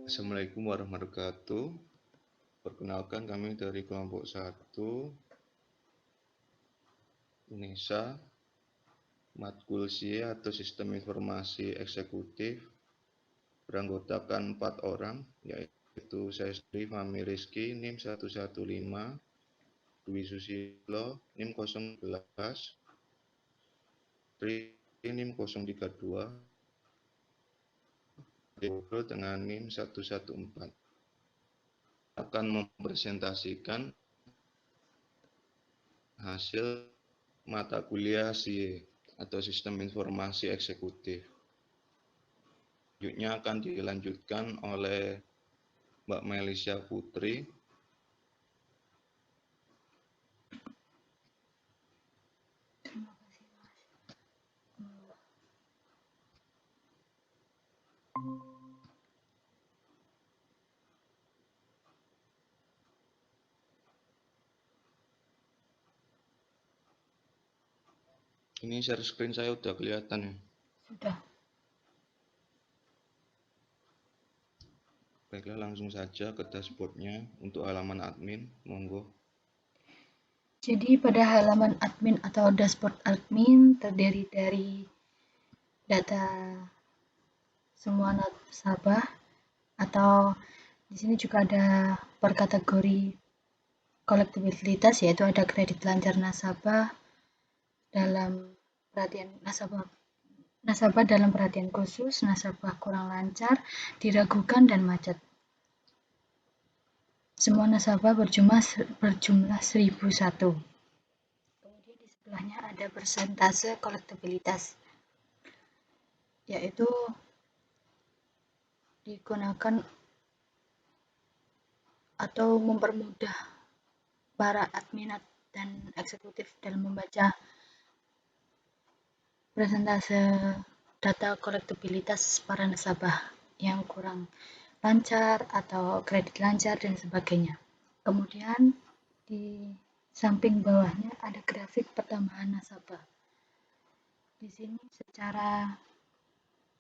Assalamualaikum warahmatullahi wabarakatuh. Perkenalkan kami dari kelompok 1 UNESA, matkul SIE atau Sistem Informasi Eksekutif, beranggotakan 4 orang, yaitu saya sendiri Fahmi Rizky, NIM 115, Dwi Susilo, NIM 011, Tri NIM 032, Debrol dengan NIM 114. Akan mempresentasikan hasil mata kuliah SIE atau Sistem Informasi Eksekutif. Selanjutnya akan dilanjutkan oleh Mbak Melisha Putri. Ini share screen saya udah kelihatan ya? Sudah. Baiklah, langsung saja ke dashboardnya untuk halaman admin, monggo. Jadi pada halaman admin atau dashboard admin terdiri dari data semua nasabah, atau di sini juga ada per kategori kolektibilitas, yaitu ada kredit lancar nasabah dalam perhatian nasabah dalam perhatian khusus, nasabah kurang lancar, diragukan, dan macet. Semua nasabah berjumlah 1001. Kemudian di sebelahnya ada persentase kolektibilitas, yaitu digunakan atau mempermudah para admin dan eksekutif dalam membaca persentase data kolektibilitas para nasabah yang kurang lancar atau kredit lancar dan sebagainya. Kemudian di samping bawahnya ada grafik pertambahan nasabah. Di sini secara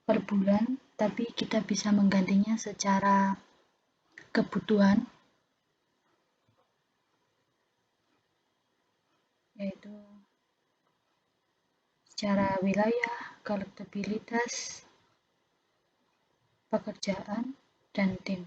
per bulan, tapi kita bisa menggantinya secara kebutuhan, yaitu secara wilayah, kolektibilitas, pekerjaan, dan tim.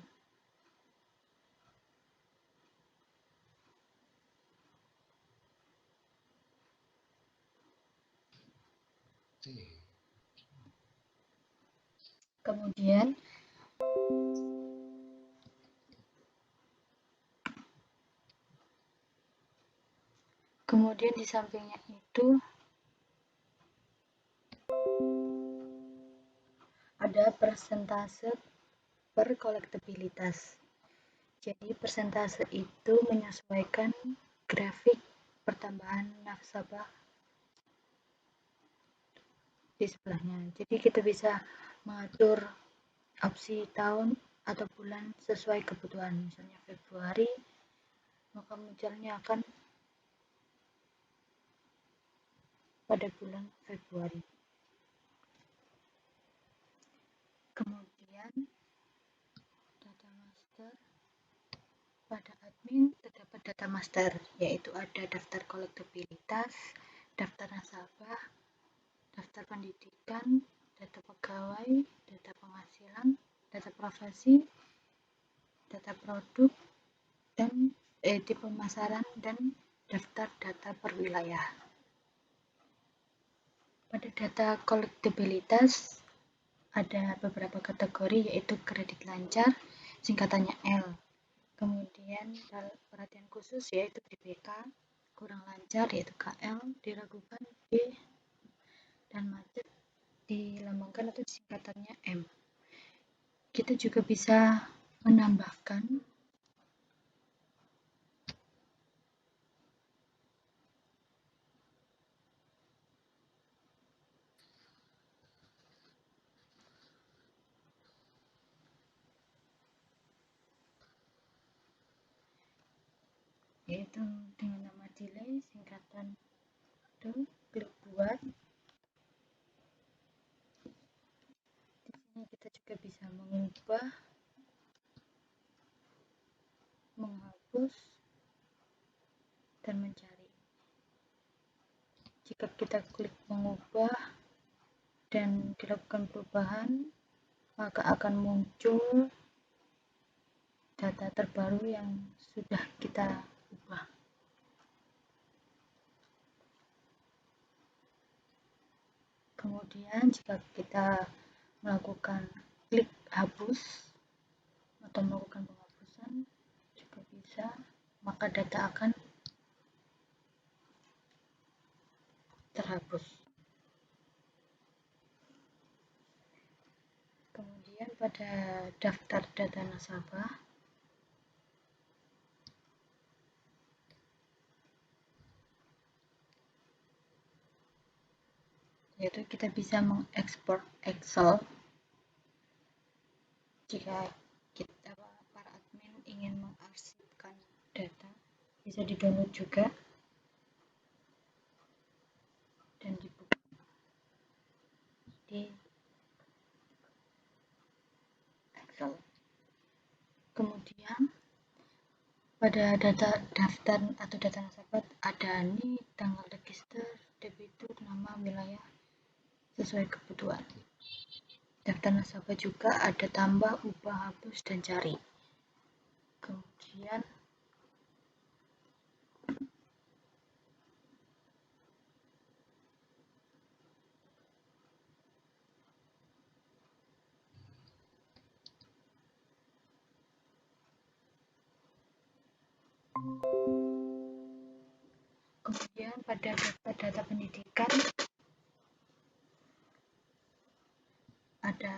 Kemudian di sampingnya itu ada persentase per kolektibilitas. Jadi persentase itu menyesuaikan grafik pertambahan nasabah di sebelahnya. Jadi kita bisa mengatur opsi tahun atau bulan sesuai kebutuhan. Misalnya Februari, maka munculnya akan pada bulan Februari. Kemudian data master, pada admin terdapat data master, yaitu ada daftar kolektibilitas, daftar nasabah, daftar pendidikan, data pegawai, data penghasilan, data profesi, data produk, dan tipe pemasaran, dan daftar data per wilayah. Pada data kolektibilitas ada beberapa kategori, yaitu kredit lancar, singkatannya L. Kemudian perhatian khusus yaitu DPK, kurang lancar yaitu KL, diragukan D, dan macet dilambangkan atau singkatannya M. Kita juga bisa menambahkan yaitu dengan nama delay, singkatan do, klik buat. Di sini kita juga bisa mengubah, menghapus, dan mencari. Jika kita klik mengubah dan dilakukan perubahan, maka akan muncul data terbaru yang sudah kita ubah. Kemudian jika kita melakukan klik hapus atau melakukan penghapusan juga bisa, maka data akan terhapus. Kemudian pada daftar data nasabah, yaitu kita bisa mengekspor Excel jika kita para admin ingin mengarsipkan data, bisa di-download juga dan dibuka di Excel. Kemudian pada daftar atau data nasabah ada nih tanggal register, debitur, nama, wilayah sesuai kebutuhan. Daftar nasabah juga ada tambah, ubah, hapus, dan cari. Kemudian pada data pendidikan ada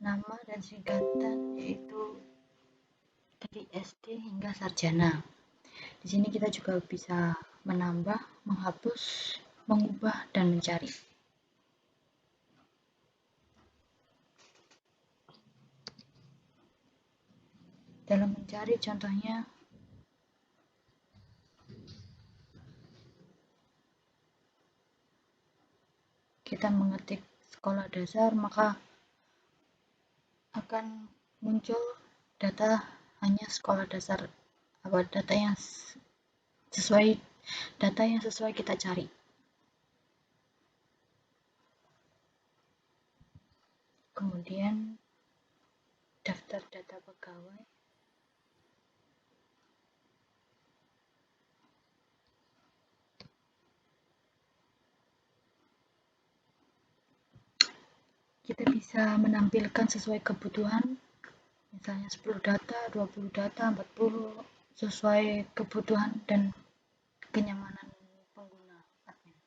nama dan singkatan, yaitu dari SD hingga sarjana. Di sini kita juga bisa menambah, menghapus, mengubah, dan mencari. Dalam mencari, contohnya kita mengetik sekolah dasar, maka akan muncul data hanya sekolah dasar, data yang sesuai kita cari. Kemudian daftar data pegawai, kita bisa menampilkan sesuai kebutuhan, misalnya 10 data, 20 data, 40, sesuai kebutuhan dan kenyamanan pengguna admin.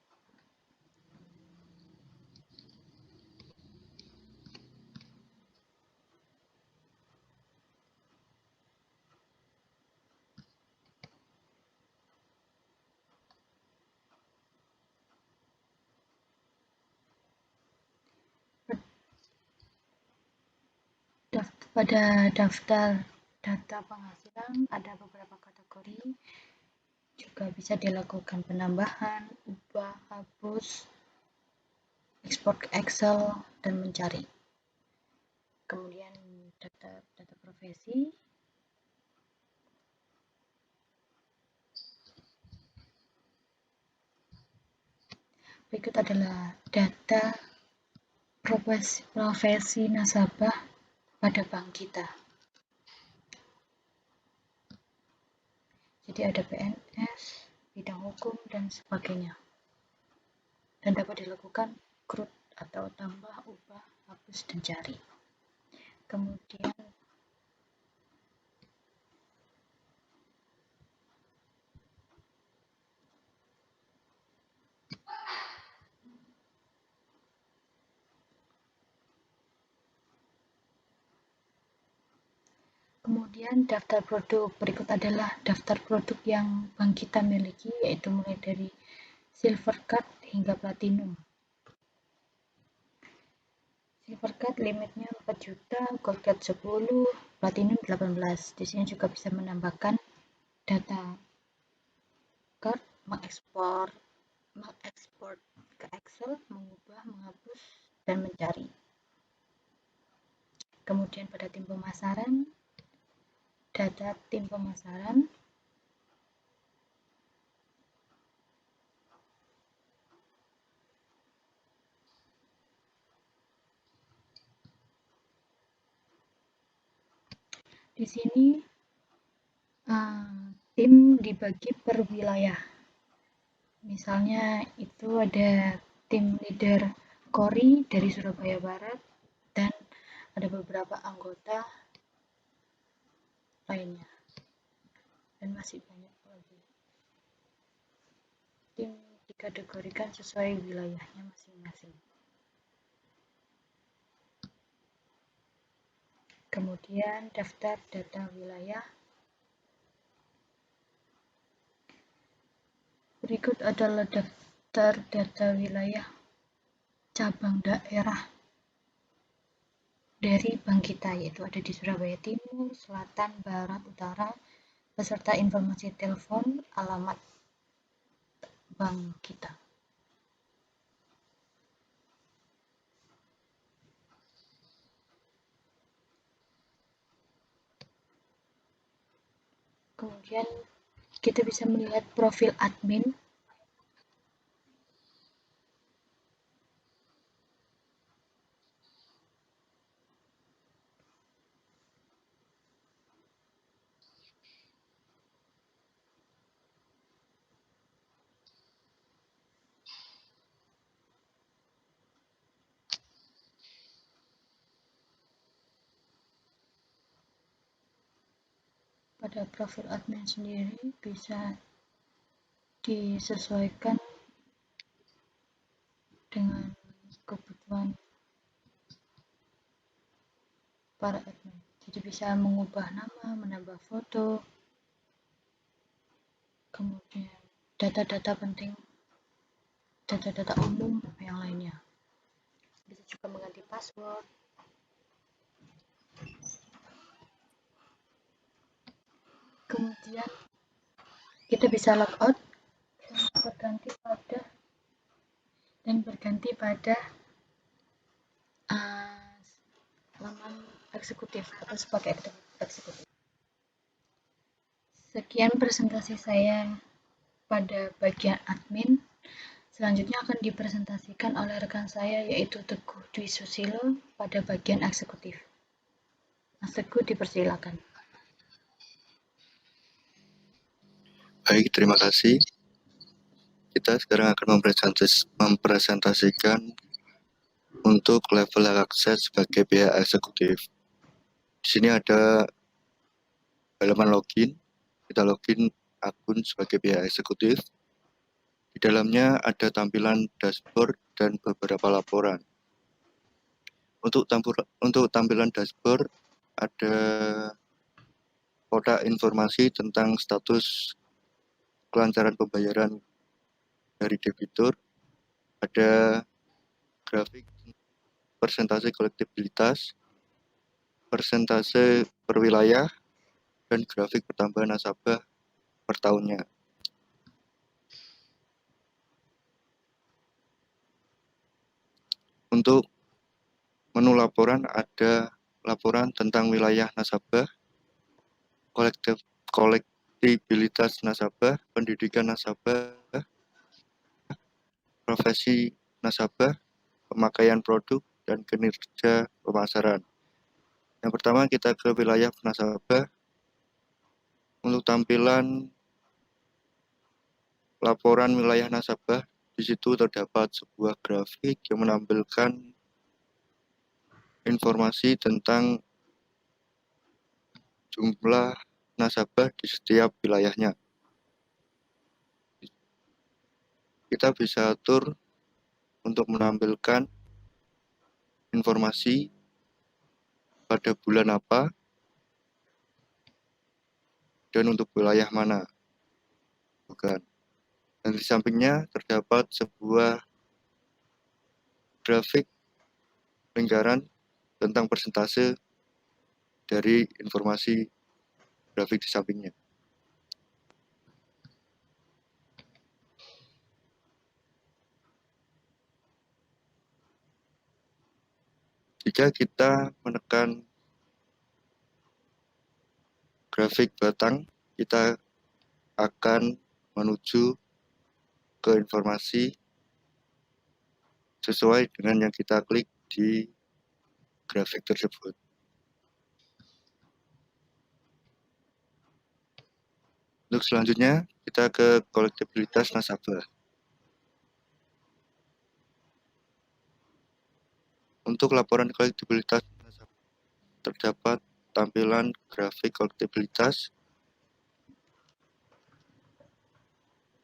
Pada daftar data penghasilan ada beberapa kategori, juga bisa dilakukan penambahan, ubah, hapus, ekspor ke Excel, dan mencari. Kemudian data profesi, berikut adalah data profesi nasabah pada bank kita. Jadi ada PNS, bidang hukum, dan sebagainya. Dan dapat dilakukan krut atau tambah, ubah, hapus, dan cari. Kemudian daftar produk. Berikut adalah daftar produk yang bank kita miliki, yaitu mulai dari Silver Card hingga Platinum. Silver Card limitnya 4 juta, Gold Card 10, Platinum 18. Di sini juga bisa menambahkan data card, mengekspor ke Excel, mengubah, menghapus, dan mencari. Kemudian pada tim pemasaran, data tim pemasaran, di sini tim dibagi per wilayah. Misalnya itu ada tim leader Kori dari Surabaya Barat dan ada beberapa anggota lainnya dan masih banyak lagi. Tim dikategorikan sesuai wilayahnya masing-masing. Kemudian daftar data wilayah. Berikut adalah daftar data wilayah cabang daerah dari bank kita, yaitu ada di Surabaya Timur, Selatan, Barat, Utara, beserta informasi telepon, alamat bank kita. Kemudian kita bisa melihat profil admin. Pada profil admin sendiri bisa disesuaikan dengan kebutuhan para admin. Jadi bisa mengubah nama, menambah foto, kemudian data-data penting, data-data umum yang lainnya. Bisa juga mengganti password. Kemudian kita bisa logout dan berganti pada laman eksekutif atau sebagai eksekutif. Sekian presentasi saya pada bagian admin. Selanjutnya akan dipresentasikan oleh rekan saya, yaitu Teguh Dwi Susilo pada bagian eksekutif. Mas Teguh, dipersilakan. Baik, terima kasih. Kita sekarang akan mempresentasikan untuk level akses sebagai pihak eksekutif. Di sini ada halaman login. Kita login akun sebagai pihak eksekutif. Di dalamnya ada tampilan dashboard dan beberapa laporan. Untuk tampilan dashboard ada kotak informasi tentang status kelancaran pembayaran dari debitur, ada grafik persentase kolektibilitas, persentase per wilayah, dan grafik pertambahan nasabah per tahunnya. Untuk menu laporan ada laporan tentang wilayah nasabah, kolektibilitas nasabah, pendidikan nasabah, profesi nasabah, pemakaian produk, dan kinerja pemasaran. Yang pertama kita ke wilayah nasabah. Untuk tampilan laporan wilayah nasabah, di situ terdapat sebuah grafik yang menampilkan informasi tentang jumlah nasabah di setiap wilayahnya. Kita bisa atur untuk menampilkan informasi pada bulan apa dan untuk wilayah mana. Bukan. Dan di sampingnya terdapat sebuah grafik lingkaran tentang persentase dari informasi grafik di sampingnya. Jika kita menekan grafik batang, kita akan menuju ke informasi sesuai dengan yang kita klik di grafik tersebut. Untuk selanjutnya, kita ke kolektibilitas nasabah. Untuk laporan kolektibilitas nasabah, terdapat tampilan grafik kolektibilitas,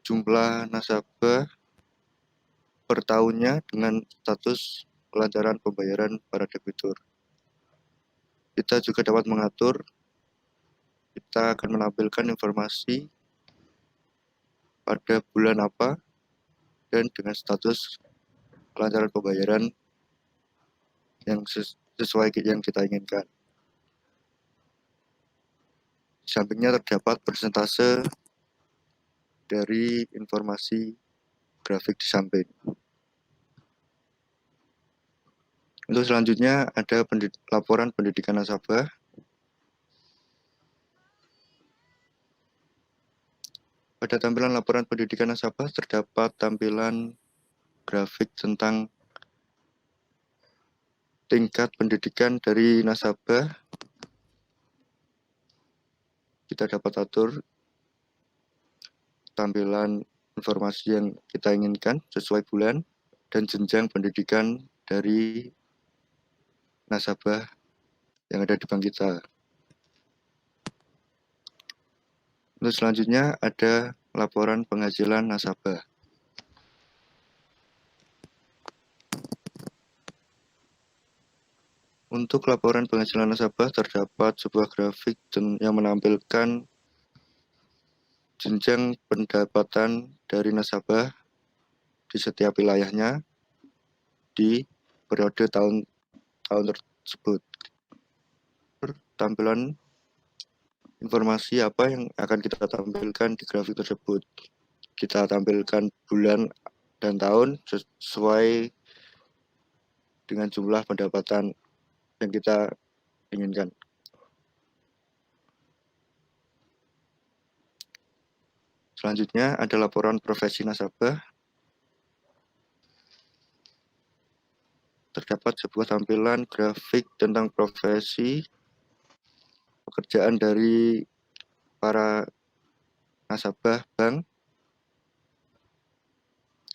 jumlah nasabah per tahunnya dengan status kelancaran pembayaran para debitur. Kita juga dapat mengatur, kita akan menampilkan informasi pada bulan apa dan dengan status kelancaran pembayaran yang sesuai yang kita inginkan. Di sampingnya terdapat persentase dari informasi grafik di samping. Untuk selanjutnya ada laporan pendidikan nasabah. Pada tampilan laporan pendidikan nasabah terdapat tampilan grafik tentang tingkat pendidikan dari nasabah. Kita dapat atur tampilan informasi yang kita inginkan sesuai bulan dan jenjang pendidikan dari nasabah yang ada di bank kita. Untuk selanjutnya ada laporan penghasilan nasabah. Untuk laporan penghasilan nasabah terdapat sebuah grafik yang menampilkan jenjang pendapatan dari nasabah di setiap wilayahnya di periode tahun tersebut. Tampilan informasi apa yang akan kita tampilkan di grafik tersebut. Kita tampilkan bulan dan tahun sesuai dengan jumlah pendapatan yang kita inginkan. Selanjutnya ada laporan profesi nasabah. Terdapat sebuah tampilan grafik tentang profesi pekerjaan dari para nasabah bank.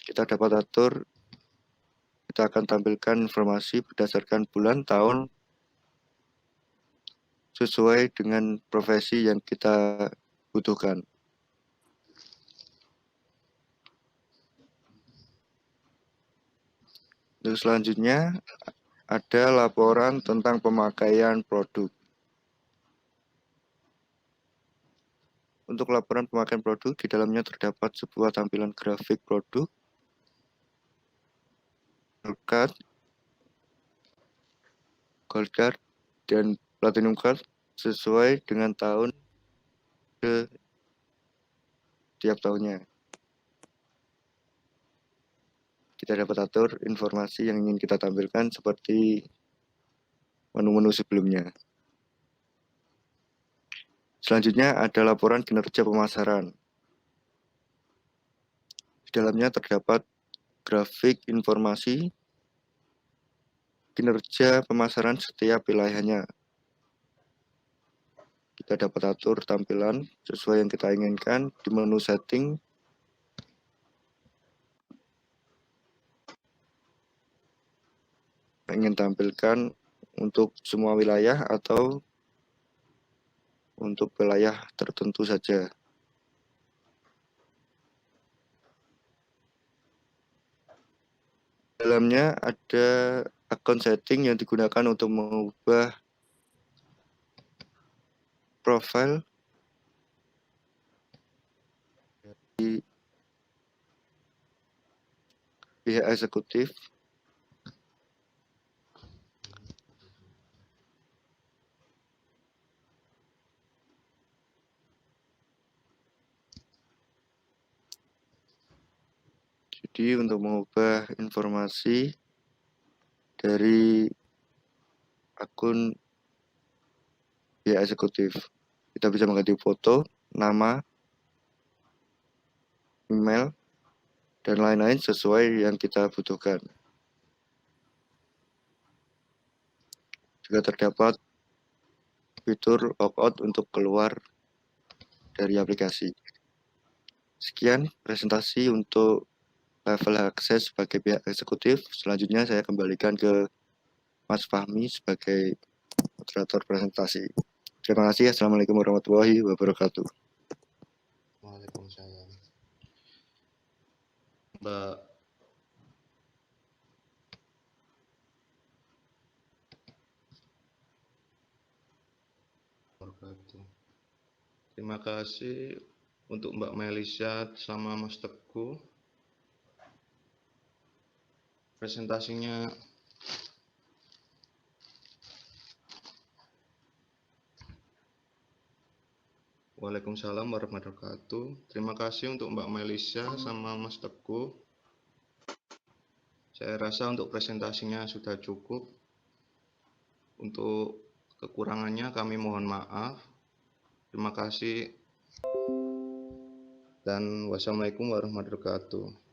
Kita dapat atur, kita akan tampilkan informasi berdasarkan bulan, tahun, sesuai dengan profesi yang kita butuhkan. Untuk selanjutnya ada laporan tentang pemakaian produk. Untuk laporan pemakaian produk, di dalamnya terdapat sebuah tampilan grafik produk, Gold Card, dan Platinum Card sesuai dengan tahun ke tiap tahunnya. Kita dapat atur informasi yang ingin kita tampilkan seperti menu-menu sebelumnya. Selanjutnya ada laporan kinerja pemasaran. Di dalamnya terdapat grafik informasi kinerja pemasaran setiap wilayahnya. Kita dapat atur tampilan sesuai yang kita inginkan di menu setting. Ingin tampilkan untuk semua wilayah atau untuk wilayah tertentu saja. Dalamnya ada akun setting yang digunakan untuk mengubah profil dari pihak eksekutif. Jadi untuk mengubah informasi dari akun pihak eksekutif. Kita bisa mengganti foto, nama, email, dan lain-lain sesuai yang kita butuhkan. Juga terdapat fitur logout untuk keluar dari aplikasi. Sekian presentasi untuk level akses sebagai pihak eksekutif. Selanjutnya saya kembalikan ke Mas Fahmi sebagai moderator presentasi. Terima kasih. Assalamualaikum warahmatullahi wabarakatuh. Waalaikumsalam. Mbak wabarakatuh. Terima kasih untuk Mbak Melisha sama Mas Teguh. Presentasinya Waalaikumsalam warahmatullahi wabarakatuh. Terima kasih untuk Mbak Melisha sama Mas Teguh. Saya rasa untuk presentasinya sudah cukup. Untuk kekurangannya kami mohon maaf. Terima kasih dan wassalamualaikum warahmatullahi wabarakatuh.